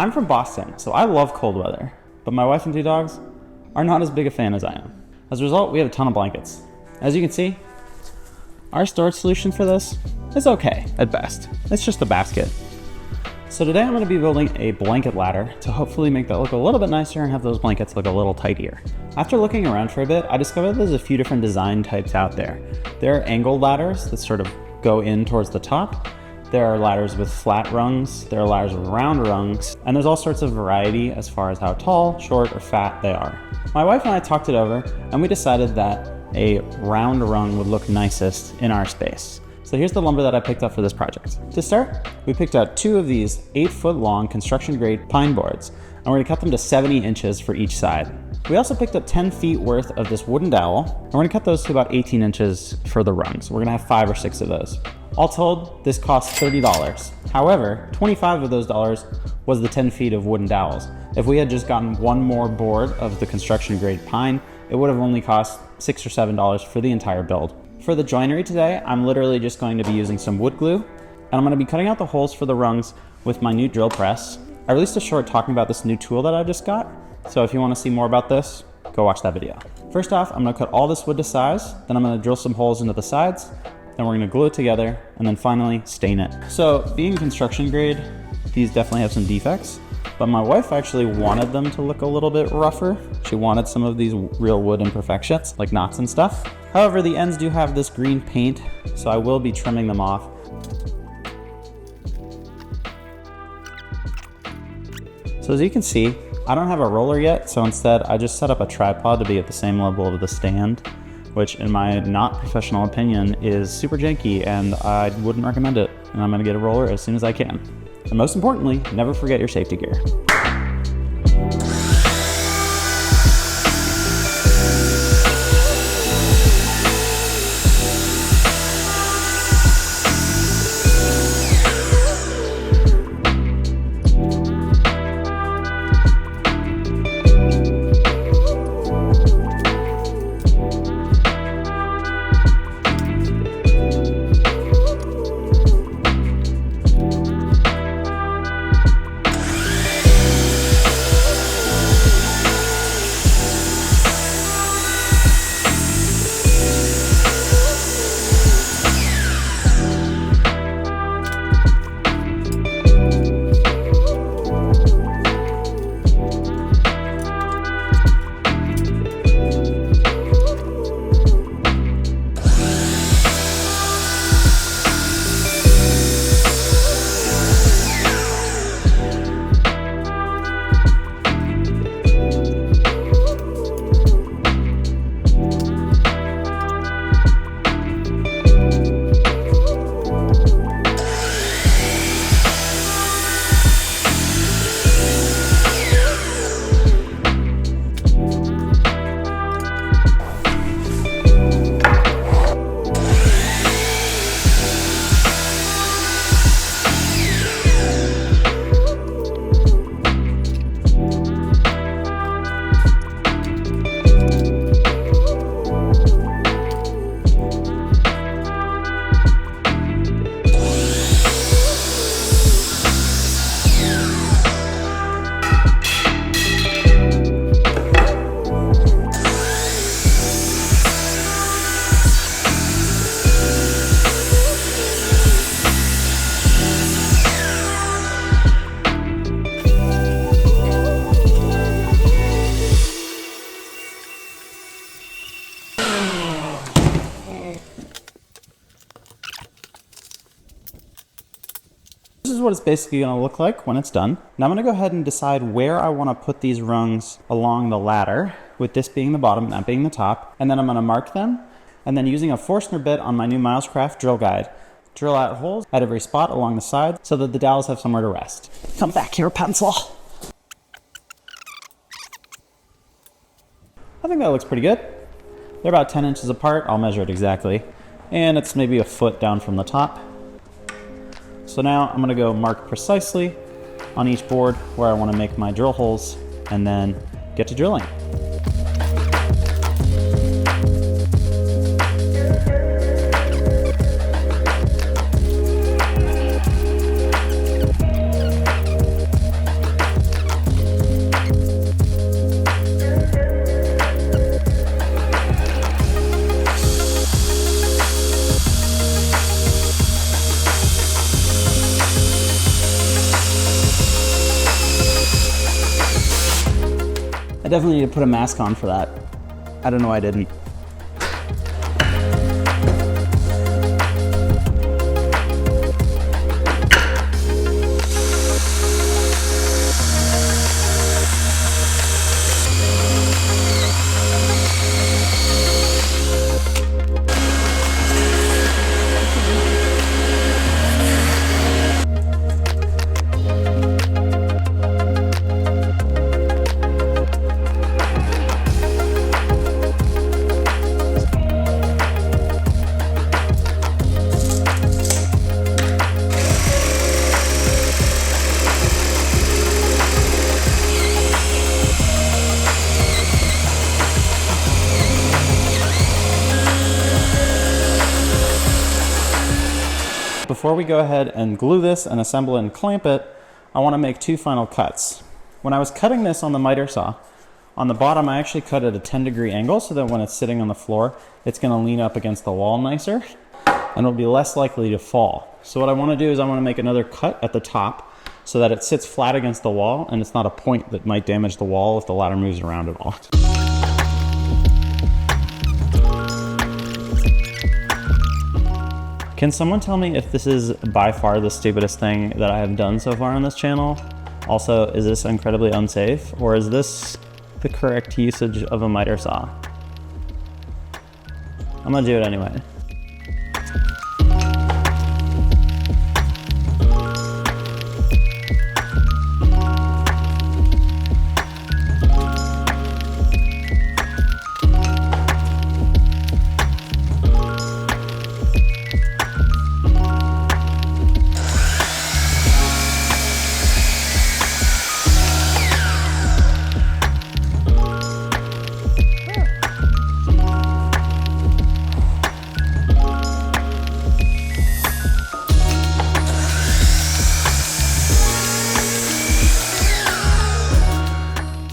I'm from Boston, so I love cold weather, but my wife and 2 dogs are not as big a fan as I am. As a result, we have a ton of blankets. As you can see, our storage solution for this is okay at best. It's just a basket. So today I'm going to be building a blanket ladder to hopefully make that look a little bit nicer and have those blankets look a little tidier. After looking around for a bit, I discovered there's a few different design types out there. There are angled ladders that sort of go in towards the top. There are ladders with flat rungs, there are ladders with round rungs, and there's all sorts of variety as far as how tall, short, or fat they are. My wife and I talked it over, and we decided that a round rung would look nicest in our space. So here's the lumber that I picked up for this project. To start, we picked out 2 of these 8-foot long construction grade pine boards, and we're gonna cut them to 70 inches for each side. We also picked up 10 feet worth of this wooden dowel, and we're gonna cut those to about 18 inches for the rungs. We're gonna have 5 or 6 of those. All told, this cost $30. However, 25 of those dollars was the 10 feet of wooden dowels. If we had just gotten 1 more board of the construction grade pine, it would have only cost $6 or $7 for the entire build. For the joinery today, I'm literally just going to be using some wood glue, and I'm going to be cutting out the holes for the rungs with my new drill press. I released a short talking about this new tool that I just got, so if you want to see more about this, go watch that video. First off, I'm going to cut all this wood to size, then I'm going to drill some holes into the sides, then we're going to glue it together, and then finally stain it. So being construction grade, these definitely have some defects, but my wife actually wanted them to look a little bit rougher. She wanted some of these real wood imperfections, like knots and stuff. However, the ends do have this green paint, so I will be trimming them off. So as you can see, I don't have a roller yet, so instead I just set up a tripod to be at the same level of the stand, which in my not professional opinion is super janky and I wouldn't recommend it. And I'm gonna get a roller as soon as I can. And most importantly, never forget your safety gear. This is what it's basically going to look like when it's done. Now I'm going to go ahead and decide where I want to put these rungs along the ladder, with this being the bottom and that being the top. And then I'm going to mark them, and then using a Forstner bit on my new Milescraft drill guide, drill out holes at every spot along the side so that the dowels have somewhere to rest. Come back here, pencil. I think that looks pretty good. They're about 10 inches apart. I'll measure it exactly. And it's maybe a foot down from the top. So now I'm gonna go mark precisely on each board where I wanna make my drill holes and then get to drilling. definitely need to put a mask on for that. I don't know why I didn't. Before we go ahead and glue this and assemble it and clamp it, I want to make two final cuts. When I was cutting this on the miter saw, on the bottom I actually cut at a 10-degree angle so that when it's sitting on the floor, it's going to lean up against the wall nicer and it'll be less likely to fall. So what I want to do is I want to make another cut at the top so that it sits flat against the wall and it's not a point that might damage the wall if the ladder moves around at all. Can someone tell me if this is by far the stupidest thing that I have done so far on this channel? Also, is this incredibly unsafe, or is this the correct usage of a miter saw? I'm gonna do it anyway.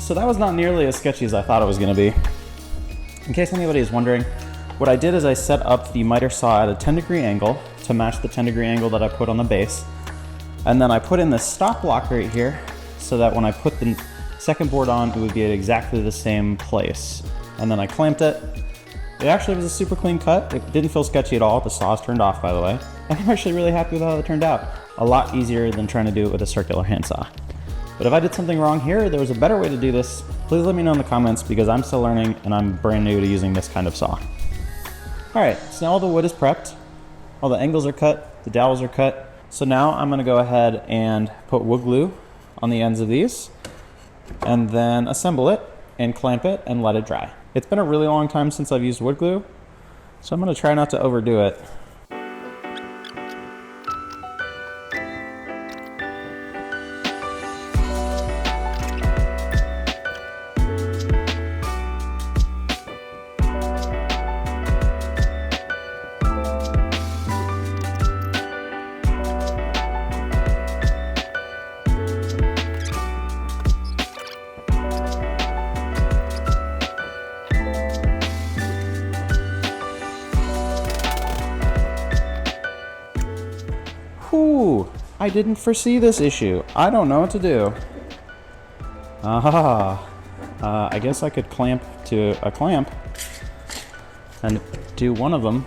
So that was not nearly as sketchy as I thought it was going to be. In case anybody is wondering, what I did is I set up the miter saw at a 10-degree angle to match the 10-degree angle that I put on the base. And then I put in this stop block right here so that when I put the second board on, it would be at exactly the same place. And then I clamped it. It actually was a super clean cut. It didn't feel sketchy at all. The saw is turned off, by the way. And I'm actually really happy with how it turned out. A lot easier than trying to do it with a circular handsaw. But if I did something wrong here, or there was a better way to do this, please let me know in the comments because I'm still learning and I'm brand new to using this kind of saw. All right, so now all the wood is prepped. All the angles are cut, the dowels are cut. So now I'm gonna go ahead and put wood glue on the ends of these and then assemble it and clamp it and let it dry. It's been a really long time since I've used wood glue, so I'm gonna try not to overdo it. Whew, I didn't foresee this issue. I don't know what to do. I guess I could clamp to a clamp and do one of them.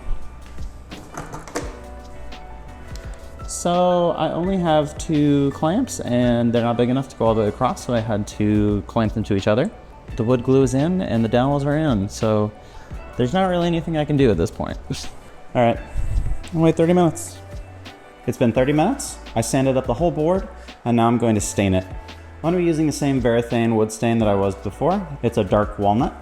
So I only have two clamps and they're not big enough to go all the way across, so I had to clamp them to each other. The wood glue is in and the dowels are in, so there's not really anything I can do at this point. All right, I'll wait 30 minutes. It's been 30 minutes. I sanded up the whole board and now I'm going to stain it. I'm going to be using the same Varathane wood stain that I was before. It's a dark walnut.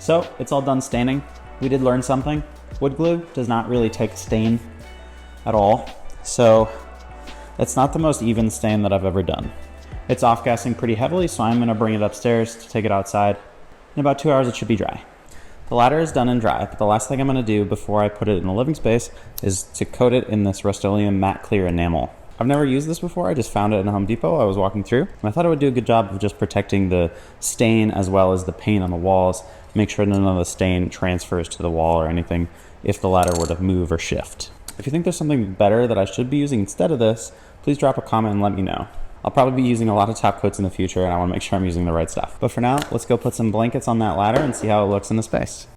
So it's all done staining. We did learn something. Wood glue does not really take stain at all. So it's not the most even stain that I've ever done. It's off-gassing pretty heavily, so I'm gonna bring it upstairs to take it outside. In about 2 hours, it should be dry. The ladder is done and dry, but the last thing I'm gonna do before I put it in the living space is to coat it in this Rust-Oleum matte clear enamel. I've never used this before. I just found it in Home Depot. I was walking through, and I thought it would do a good job of just protecting the stain as well as the paint on the walls. Make sure none of the stain transfers to the wall or anything if the ladder were to move or shift. If you think there's something better that I should be using instead of this, please drop a comment and let me know. I'll probably be using a lot of top coats in the future, and I want to make sure I'm using the right stuff. But for now, let's go put some blankets on that ladder and see how it looks in the space.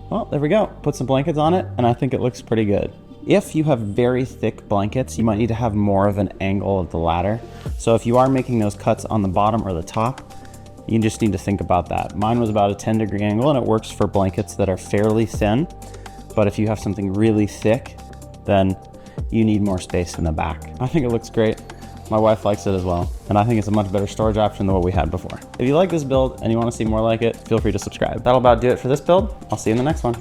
Well, there we go. Put some blankets on it, and I think it looks pretty good. If you have very thick blankets, you might need to have more of an angle of the ladder. So if you are making those cuts on the bottom or the top, you just need to think about that. Mine was about a 10-degree angle, and it works for blankets that are fairly thin. But if you have something really thick, then you need more space in the back. I think it looks great. My wife likes it as well, and I think it's a much better storage option than what we had before. If you like this build and you want to see more like it, feel free to subscribe. That'll about do it for this build. I'll see you in the next one.